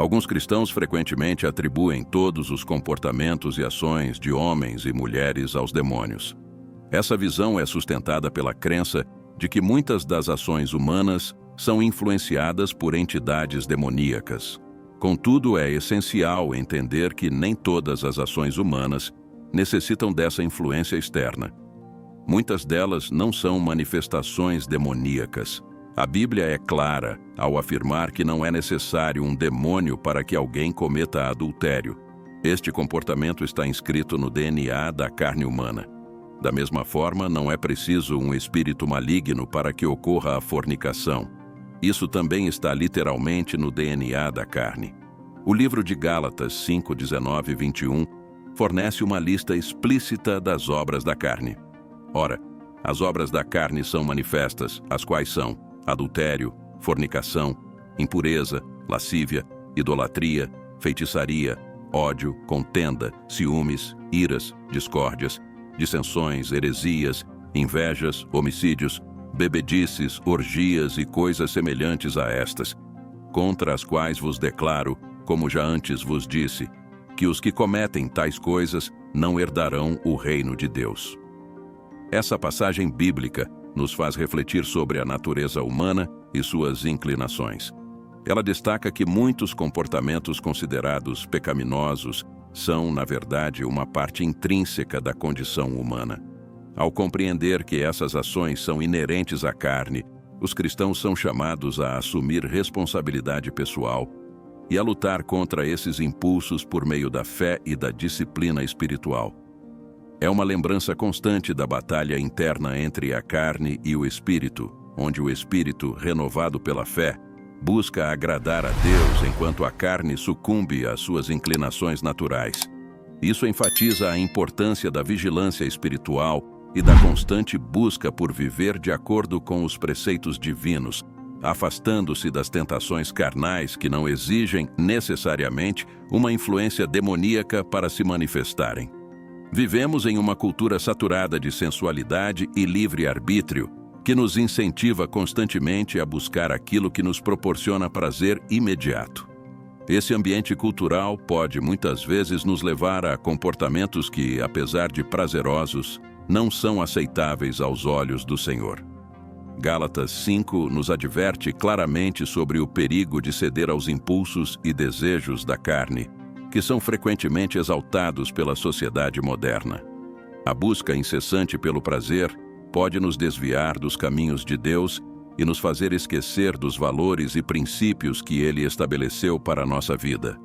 Alguns cristãos frequentemente atribuem todos os comportamentos e ações de homens e mulheres aos demônios. Essa visão é sustentada pela crença de que muitas das ações humanas são influenciadas por entidades demoníacas. Contudo, é essencial entender que nem todas as ações humanas necessitam dessa influência externa. Muitas delas não são manifestações demoníacas. A Bíblia é clara ao afirmar que não é necessário um demônio para que alguém cometa adultério. Este comportamento está inscrito no DNA da carne humana. Da mesma forma, não é preciso um espírito maligno para que ocorra a fornicação. Isso também está literalmente no DNA da carne. O livro de Gálatas 5, 19 e 21 fornece uma lista explícita das obras da carne. Ora, as obras da carne são manifestas, as quais são adultério, fornicação, impureza, lascívia, idolatria, feitiçaria, ódio, contenda, ciúmes, iras, discórdias, dissensões, heresias, invejas, homicídios, bebedices, orgias e coisas semelhantes a estas, contra as quais vos declaro, como já antes vos disse, que os que cometem tais coisas não herdarão o reino de Deus. Essa passagem bíblica nos faz refletir sobre a natureza humana e suas inclinações. Ela destaca que muitos comportamentos considerados pecaminosos são, na verdade, uma parte intrínseca da condição humana. Ao compreender que essas ações são inerentes à carne, os cristãos são chamados a assumir responsabilidade pessoal e a lutar contra esses impulsos por meio da fé e da disciplina espiritual. É uma lembrança constante da batalha interna entre a carne e o espírito, onde o espírito, renovado pela fé, busca agradar a Deus enquanto a carne sucumbe às suas inclinações naturais. Isso enfatiza a importância da vigilância espiritual e da constante busca por viver de acordo com os preceitos divinos, afastando-se das tentações carnais que não exigem necessariamente uma influência demoníaca para se manifestarem. Vivemos em uma cultura saturada de sensualidade e livre-arbítrio, que nos incentiva constantemente a buscar aquilo que nos proporciona prazer imediato. Esse ambiente cultural pode muitas vezes nos levar a comportamentos que, apesar de prazerosos, não são aceitáveis aos olhos do Senhor. Gálatas 5 nos adverte claramente sobre o perigo de ceder aos impulsos e desejos da carne, que são frequentemente exaltados pela sociedade moderna. A busca incessante pelo prazer pode nos desviar dos caminhos de Deus e nos fazer esquecer dos valores e princípios que Ele estabeleceu para a nossa vida.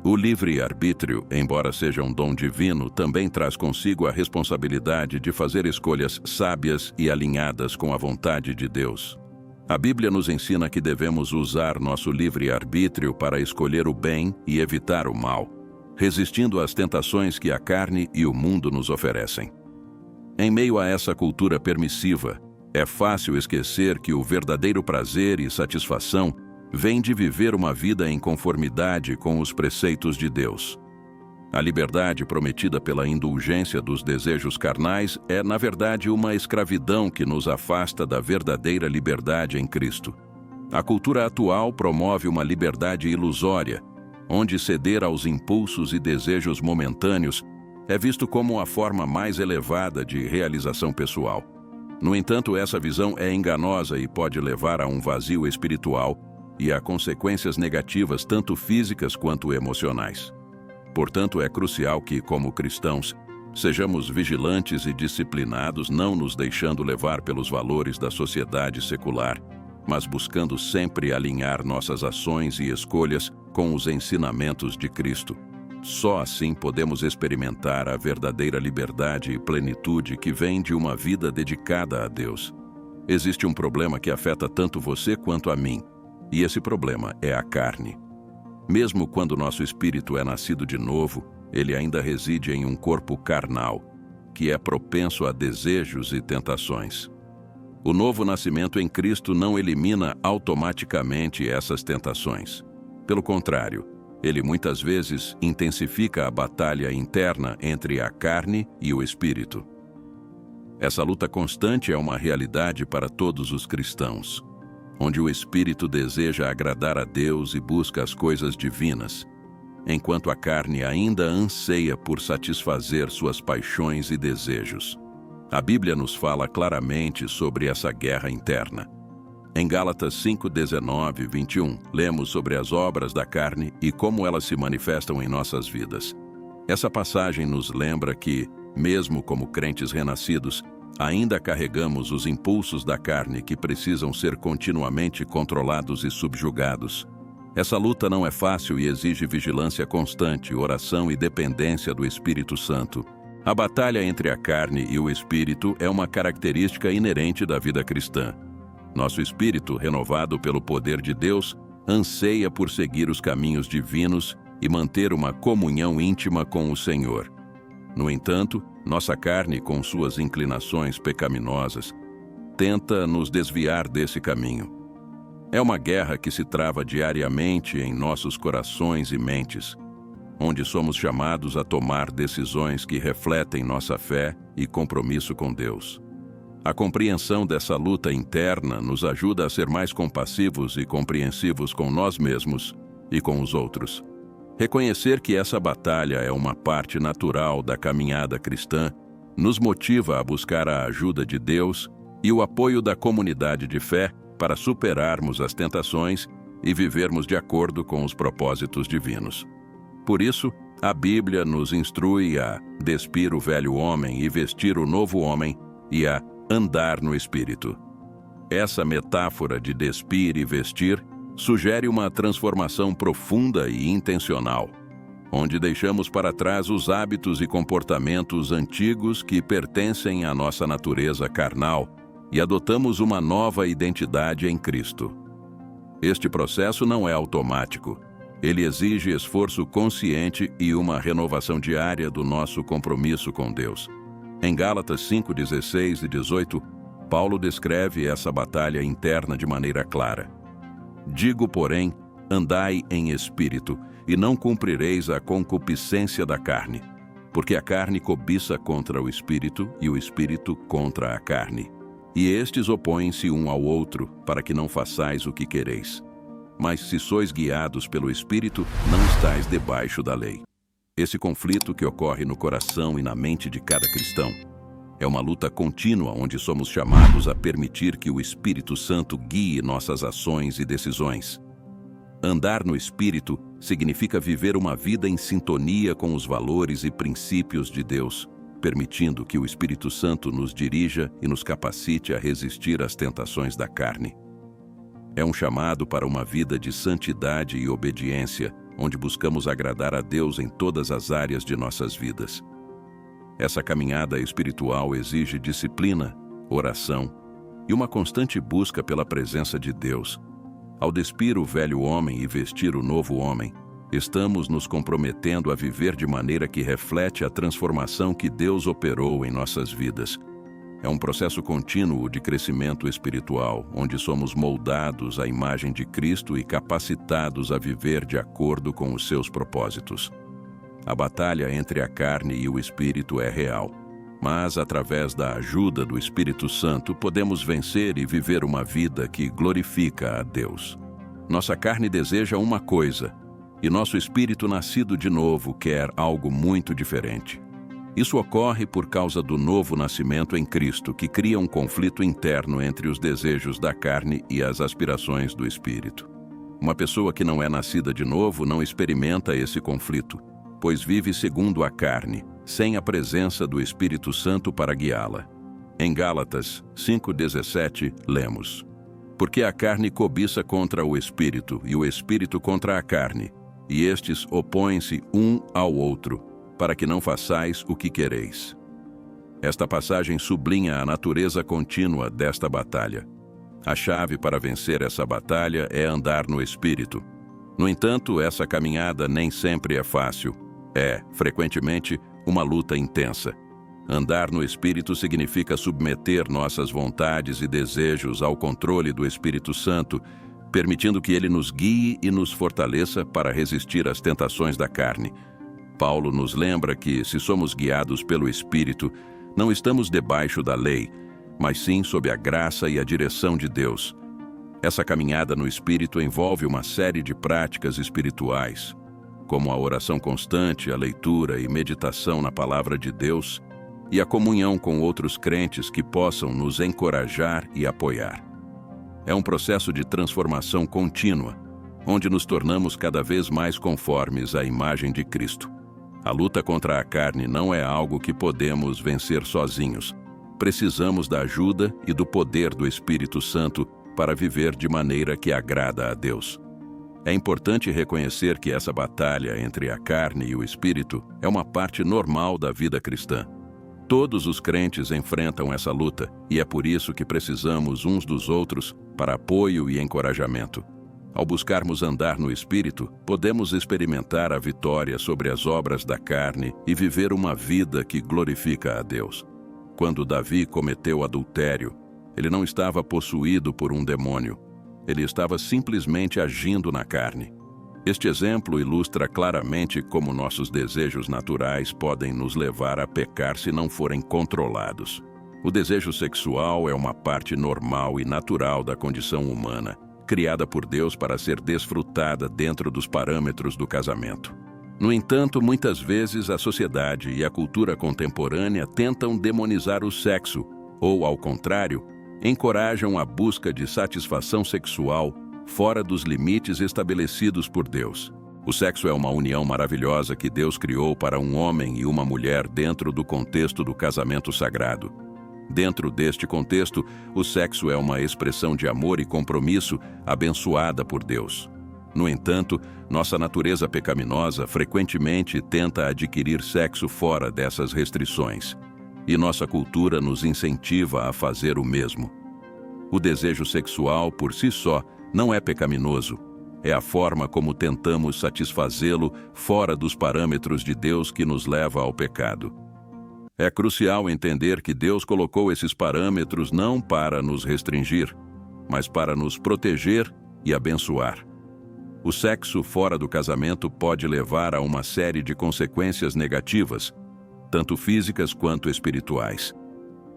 O livre-arbítrio, embora seja um dom divino, também traz consigo a responsabilidade de fazer escolhas sábias e alinhadas com a vontade de Deus. A Bíblia nos ensina que devemos usar nosso livre-arbítrio para escolher o bem e evitar o mal, resistindo às tentações que a carne e o mundo nos oferecem. Em meio a essa cultura permissiva, é fácil esquecer que o verdadeiro prazer e satisfação vem de viver uma vida em conformidade com os preceitos de Deus. A liberdade prometida pela indulgência dos desejos carnais é, na verdade, uma escravidão que nos afasta da verdadeira liberdade em Cristo. A cultura atual promove uma liberdade ilusória, onde ceder aos impulsos e desejos momentâneos é visto como a forma mais elevada de realização pessoal. No entanto, essa visão é enganosa e pode levar a um vazio espiritual e a consequências negativas tanto físicas quanto emocionais. Portanto, é crucial que, como cristãos, sejamos vigilantes e disciplinados, não nos deixando levar pelos valores da sociedade secular, mas buscando sempre alinhar nossas ações e escolhas com os ensinamentos de Cristo. Só assim podemos experimentar a verdadeira liberdade e plenitude que vem de uma vida dedicada a Deus. Existe um problema que afeta tanto você quanto a mim, e esse problema é a carne. Mesmo quando nosso espírito é nascido de novo, ele ainda reside em um corpo carnal, que é propenso a desejos e tentações. O novo nascimento em Cristo não elimina automaticamente essas tentações. Pelo contrário, ele muitas vezes intensifica a batalha interna entre a carne e o espírito. Essa luta constante é uma realidade para todos os cristãos. onde o espírito deseja agradar a Deus e busca as coisas divinas, enquanto a carne ainda anseia por satisfazer suas paixões e desejos. A Bíblia nos fala claramente sobre essa guerra interna. Em Gálatas 5:19 e 21, lemos sobre as obras da carne e como elas se manifestam em nossas vidas. Essa passagem nos lembra que, mesmo como crentes renascidos, ainda carregamos os impulsos da carne que precisam ser continuamente controlados e subjugados. Essa luta não é fácil e exige vigilância constante, oração e dependência do Espírito Santo. A batalha entre a carne e o espírito é uma característica inerente da vida cristã. Nosso espírito, renovado pelo poder de Deus, anseia por seguir os caminhos divinos e manter uma comunhão íntima com o Senhor. No entanto, nossa carne, com suas inclinações pecaminosas, tenta nos desviar desse caminho. É uma guerra que se trava diariamente em nossos corações e mentes, onde somos chamados a tomar decisões que refletem nossa fé e compromisso com Deus. A compreensão dessa luta interna nos ajuda a ser mais compassivos e compreensivos com nós mesmos e com os outros. Reconhecer que essa batalha é uma parte natural da caminhada cristã nos motiva a buscar a ajuda de Deus e o apoio da comunidade de fé para superarmos as tentações e vivermos de acordo com os propósitos divinos. Por isso, a Bíblia nos instrui a despir o velho homem e vestir o novo homem e a andar no Espírito. Essa metáfora de despir e vestir sugere uma transformação profunda e intencional, onde deixamos para trás os hábitos e comportamentos antigos que pertencem à nossa natureza carnal e adotamos uma nova identidade em Cristo. Este processo não é automático. Ele exige esforço consciente e uma renovação diária do nosso compromisso com Deus. Em Gálatas 5:16 e 18, Paulo descreve essa batalha interna de maneira clara. Digo, porém, andai em espírito, e não cumprireis a concupiscência da carne, porque a carne cobiça contra o espírito e o espírito contra a carne. E estes opõem-se um ao outro, para que não façais o que quereis. Mas se sois guiados pelo Espírito, não estáis debaixo da lei. Esse conflito que ocorre no coração e na mente de cada cristão é uma luta contínua onde somos chamados a permitir que o Espírito Santo guie nossas ações e decisões. Andar no Espírito significa viver uma vida em sintonia com os valores e princípios de Deus, permitindo que o Espírito Santo nos dirija e nos capacite a resistir às tentações da carne. É um chamado para uma vida de santidade e obediência, onde buscamos agradar a Deus em todas as áreas de nossas vidas. Essa caminhada espiritual exige disciplina, oração e uma constante busca pela presença de Deus. Ao despir o velho homem e vestir o novo homem, estamos nos comprometendo a viver de maneira que reflete a transformação que Deus operou em nossas vidas. É um processo contínuo de crescimento espiritual, onde somos moldados à imagem de Cristo e capacitados a viver de acordo com os seus propósitos. A batalha entre a carne e o espírito é real, mas através da ajuda do Espírito Santo podemos vencer e viver uma vida que glorifica a Deus. Nossa carne deseja uma coisa, e nosso espírito nascido de novo quer algo muito diferente. Isso ocorre por causa do novo nascimento em Cristo, que cria um conflito interno entre os desejos da carne e as aspirações do espírito. Uma pessoa que não é nascida de novo não experimenta esse conflito, pois vive segundo a carne, sem a presença do Espírito Santo para guiá-la. Em Gálatas 5:17, lemos: Porque a carne cobiça contra o espírito, e o espírito contra a carne, e estes opõem-se um ao outro, para que não façais o que quereis. Esta passagem sublinha a natureza contínua desta batalha. A chave para vencer essa batalha é andar no Espírito. No entanto, essa caminhada nem sempre é fácil. É, frequentemente, uma luta intensa. Andar no Espírito significa submeter nossas vontades e desejos ao controle do Espírito Santo, permitindo que ele nos guie e nos fortaleça para resistir às tentações da carne. Paulo nos lembra que, se somos guiados pelo Espírito, não estamos debaixo da lei, mas sim sob a graça e a direção de Deus. Essa caminhada no Espírito envolve uma série de práticas espirituais, como a oração constante, a leitura e meditação na Palavra de Deus e a comunhão com outros crentes que possam nos encorajar e apoiar. É um processo de transformação contínua, onde nos tornamos cada vez mais conformes à imagem de Cristo. A luta contra a carne não é algo que podemos vencer sozinhos. Precisamos da ajuda e do poder do Espírito Santo para viver de maneira que agrada a Deus. É importante reconhecer que essa batalha entre a carne e o Espírito é uma parte normal da vida cristã. Todos os crentes enfrentam essa luta e é por isso que precisamos uns dos outros para apoio e encorajamento. Ao buscarmos andar no Espírito, podemos experimentar a vitória sobre as obras da carne e viver uma vida que glorifica a Deus. Quando Davi cometeu adultério, ele não estava possuído por um demônio. Ele estava simplesmente agindo na carne. Este exemplo ilustra claramente como nossos desejos naturais podem nos levar a pecar se não forem controlados. O desejo sexual é uma parte normal e natural da condição humana, criada por Deus para ser desfrutada dentro dos parâmetros do casamento. No entanto, muitas vezes a sociedade e a cultura contemporânea tentam demonizar o sexo, ou, ao contrário, encorajam a busca de satisfação sexual fora dos limites estabelecidos por Deus. O sexo é uma união maravilhosa que Deus criou para um homem e uma mulher dentro do contexto do casamento sagrado. Dentro deste contexto, o sexo é uma expressão de amor e compromisso abençoada por Deus. No entanto, nossa natureza pecaminosa frequentemente tenta adquirir sexo fora dessas restrições, e nossa cultura nos incentiva a fazer o mesmo. O desejo sexual, por si só, não é pecaminoso. É a forma como tentamos satisfazê-lo fora dos parâmetros de Deus que nos leva ao pecado. É crucial entender que Deus colocou esses parâmetros não para nos restringir, mas para nos proteger e abençoar. O sexo fora do casamento pode levar a uma série de consequências negativas, tanto físicas quanto espirituais.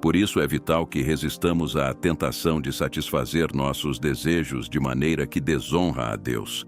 Por isso é vital que resistamos à tentação de satisfazer nossos desejos de maneira que desonra a Deus.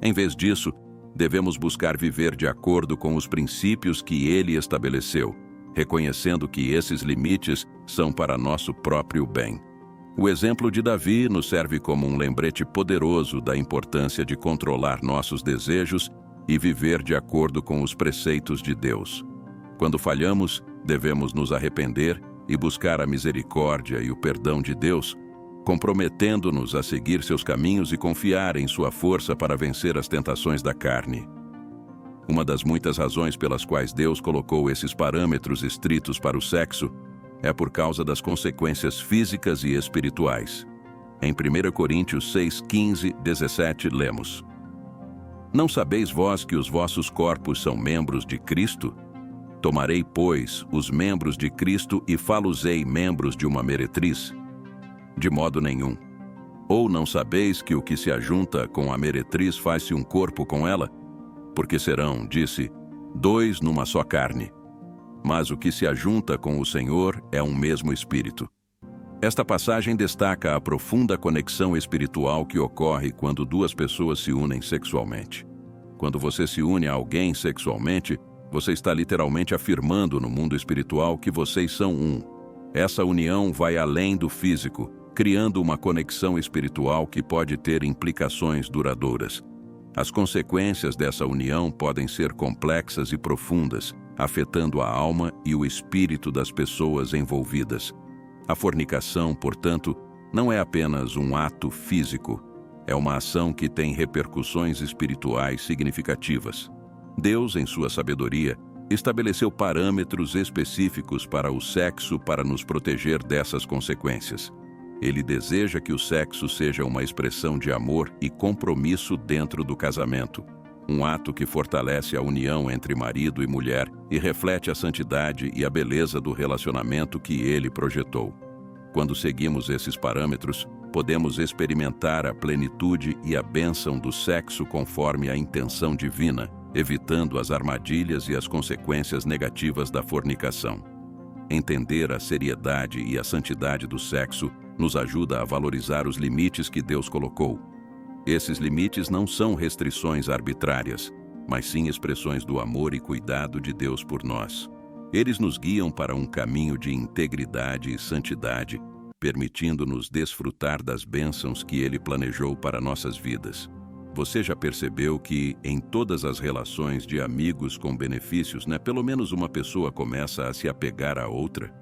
Em vez disso, devemos buscar viver de acordo com os princípios que Ele estabeleceu, reconhecendo que esses limites são para nosso próprio bem. O exemplo de Davi nos serve como um lembrete poderoso da importância de controlar nossos desejos e viver de acordo com os preceitos de Deus. Quando falhamos, devemos nos arrepender e buscar a misericórdia e o perdão de Deus, comprometendo-nos a seguir seus caminhos e confiar em sua força para vencer as tentações da carne. Uma das muitas razões pelas quais Deus colocou esses parâmetros estritos para o sexo é por causa das consequências físicas e espirituais. Em 1 Coríntios 6, 15, 17, lemos: Não sabeis vós que os vossos corpos são membros de Cristo? Tomarei, pois, os membros de Cristo e fá-los-ei membros de uma meretriz? De modo nenhum. Ou não sabeis que o que se ajunta com a meretriz faz-se um corpo com ela? Porque serão, disse, dois numa só carne. Mas o que se ajunta com o Senhor é um mesmo espírito. Esta passagem destaca a profunda conexão espiritual que ocorre quando duas pessoas se unem sexualmente. Quando você se une a alguém sexualmente, você está literalmente afirmando no mundo espiritual que vocês são um. Essa união vai além do físico, criando uma conexão espiritual que pode ter implicações duradouras. As consequências dessa união podem ser complexas e profundas, afetando a alma e o espírito das pessoas envolvidas. A fornicação, portanto, não é apenas um ato físico, é uma ação que tem repercussões espirituais significativas. Deus, em sua sabedoria, estabeleceu parâmetros específicos para o sexo para nos proteger dessas consequências. Ele deseja que o sexo seja uma expressão de amor e compromisso dentro do casamento, um ato que fortalece a união entre marido e mulher e reflete a santidade e a beleza do relacionamento que ele projetou. Quando seguimos esses parâmetros, podemos experimentar a plenitude e a bênção do sexo conforme a intenção divina, evitando as armadilhas e as consequências negativas da fornicação. Entender a seriedade e a santidade do sexo nos ajuda a valorizar os limites que Deus colocou. Esses limites não são restrições arbitrárias, mas sim expressões do amor e cuidado de Deus por nós. Eles nos guiam para um caminho de integridade e santidade, permitindo-nos desfrutar das bênçãos que Ele planejou para nossas vidas. Você já percebeu que, em todas as relações de amigos com benefícios, pelo menos uma pessoa começa a se apegar à outra?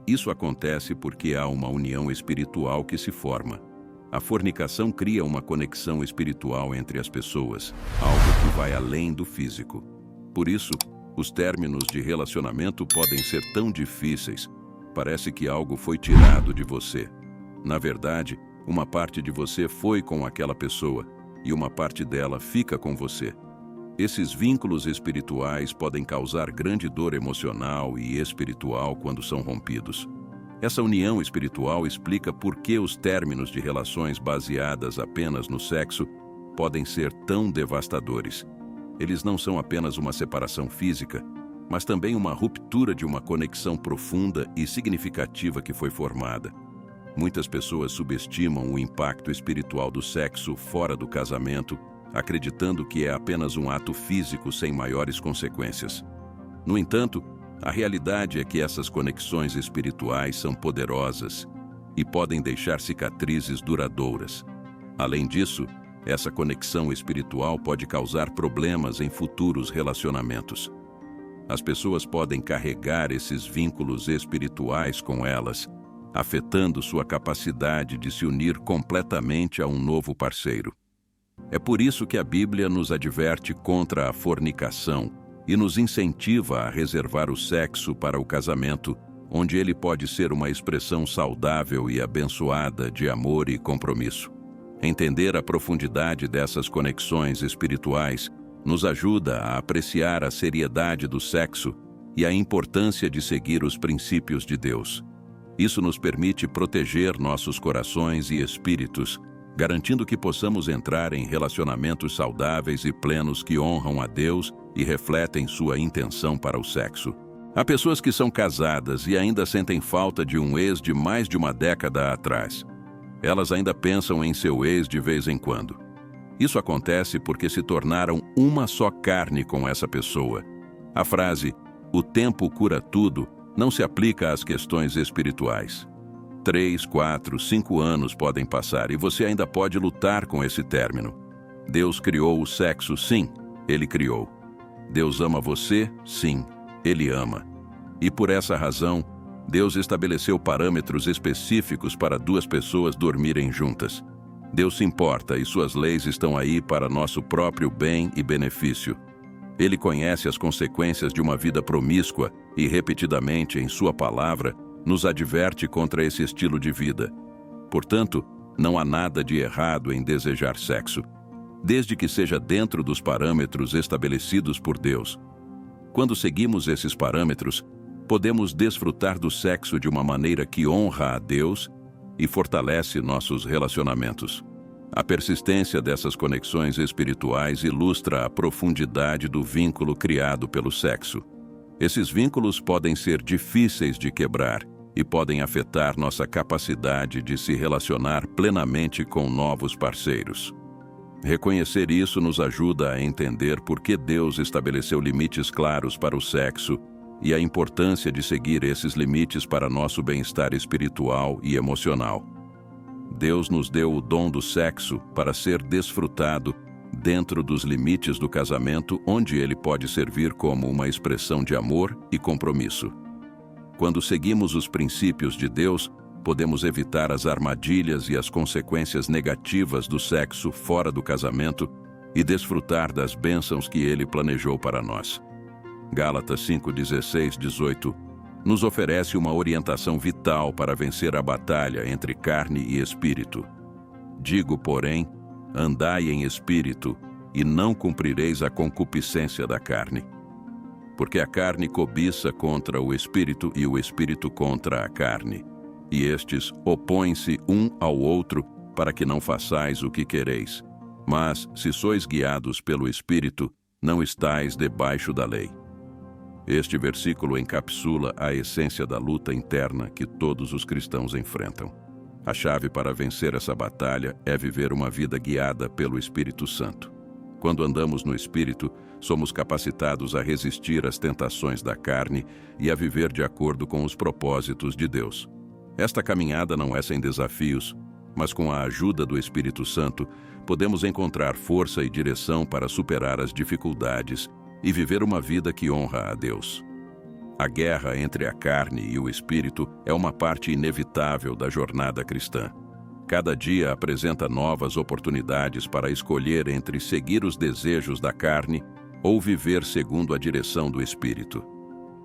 Isso acontece porque há uma união espiritual que se forma. A fornicação cria uma conexão espiritual entre as pessoas, algo que vai além do físico. Por isso, os términos de relacionamento podem ser tão difíceis. Parece que algo foi tirado de você. Na verdade, uma parte de você foi com aquela pessoa e uma parte dela fica com você. Esses vínculos espirituais podem causar grande dor emocional e espiritual quando são rompidos. Essa união espiritual explica por que os términos de relações baseadas apenas no sexo podem ser tão devastadores. Eles não são apenas uma separação física, mas também uma ruptura de uma conexão profunda e significativa que foi formada. Muitas pessoas subestimam o impacto espiritual do sexo fora do casamento, acreditando que é apenas um ato físico sem maiores consequências. No entanto, a realidade é que essas conexões espirituais são poderosas e podem deixar cicatrizes duradouras. Além disso, essa conexão espiritual pode causar problemas em futuros relacionamentos. As pessoas podem carregar esses vínculos espirituais com elas, afetando sua capacidade de se unir completamente a um novo parceiro. É por isso que a Bíblia nos adverte contra a fornicação e nos incentiva a reservar o sexo para o casamento, onde ele pode ser uma expressão saudável e abençoada de amor e compromisso. Entender a profundidade dessas conexões espirituais nos ajuda a apreciar a seriedade do sexo e a importância de seguir os princípios de Deus. Isso nos permite proteger nossos corações e espíritos, garantindo que possamos entrar em relacionamentos saudáveis e plenos que honram a Deus e refletem sua intenção para o sexo. Há pessoas que são casadas e ainda sentem falta de um ex de mais de uma década atrás. Elas ainda pensam em seu ex de vez em quando. Isso acontece porque se tornaram uma só carne com essa pessoa. A frase, "o tempo cura tudo", não se aplica às questões espirituais. 3, 4, 5 anos podem passar e você ainda pode lutar com esse término. Deus criou o sexo, sim, Ele criou. Deus ama você, sim, Ele ama. E por essa razão, Deus estabeleceu parâmetros específicos para duas pessoas dormirem juntas. Deus se importa e suas leis estão aí para nosso próprio bem e benefício. Ele conhece as consequências de uma vida promíscua e, repetidamente, em sua palavra, nos adverte contra esse estilo de vida. Portanto, não há nada de errado em desejar sexo, desde que seja dentro dos parâmetros estabelecidos por Deus. Quando seguimos esses parâmetros, podemos desfrutar do sexo de uma maneira que honra a Deus e fortalece nossos relacionamentos. A persistência dessas conexões espirituais ilustra a profundidade do vínculo criado pelo sexo. Esses vínculos podem ser difíceis de quebrar e podem afetar nossa capacidade de se relacionar plenamente com novos parceiros. Reconhecer isso nos ajuda a entender por que Deus estabeleceu limites claros para o sexo e a importância de seguir esses limites para nosso bem-estar espiritual e emocional. Deus nos deu o dom do sexo para ser desfrutado dentro dos limites do casamento, onde ele pode servir como uma expressão de amor e compromisso. Quando seguimos os princípios de Deus, podemos evitar as armadilhas e as consequências negativas do sexo fora do casamento e desfrutar das bênçãos que ele planejou para nós. Gálatas 5:16, 18 nos oferece uma orientação vital para vencer a batalha entre carne e espírito. Digo, porém, andai em espírito, e não cumprireis a concupiscência da carne. Porque a carne cobiça contra o espírito e o espírito contra a carne. E estes opõem-se um ao outro, para que não façais o que quereis. Mas, se sois guiados pelo Espírito, não estais debaixo da lei. Este versículo encapsula a essência da luta interna que todos os cristãos enfrentam. A chave para vencer essa batalha é viver uma vida guiada pelo Espírito Santo. Quando andamos no Espírito, somos capacitados a resistir às tentações da carne e a viver de acordo com os propósitos de Deus. Esta caminhada não é sem desafios, mas com a ajuda do Espírito Santo, podemos encontrar força e direção para superar as dificuldades e viver uma vida que honra a Deus. A guerra entre a carne e o Espírito é uma parte inevitável da jornada cristã. Cada dia apresenta novas oportunidades para escolher entre seguir os desejos da carne ou viver segundo a direção do Espírito.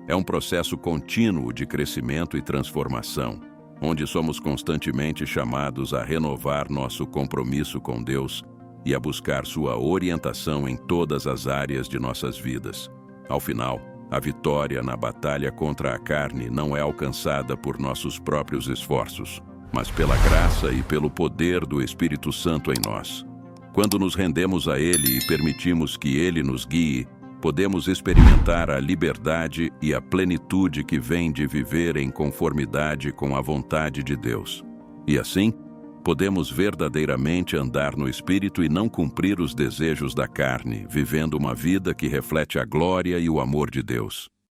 É um processo contínuo de crescimento e transformação, onde somos constantemente chamados a renovar nosso compromisso com Deus e a buscar sua orientação em todas as áreas de nossas vidas. Ao final, a vitória na batalha contra a carne não é alcançada por nossos próprios esforços, mas pela graça e pelo poder do Espírito Santo em nós. Quando nos rendemos a Ele e permitimos que Ele nos guie, podemos experimentar a liberdade e a plenitude que vem de viver em conformidade com a vontade de Deus. E assim, podemos verdadeiramente andar no Espírito e não cumprir os desejos da carne, vivendo uma vida que reflete a glória e o amor de Deus.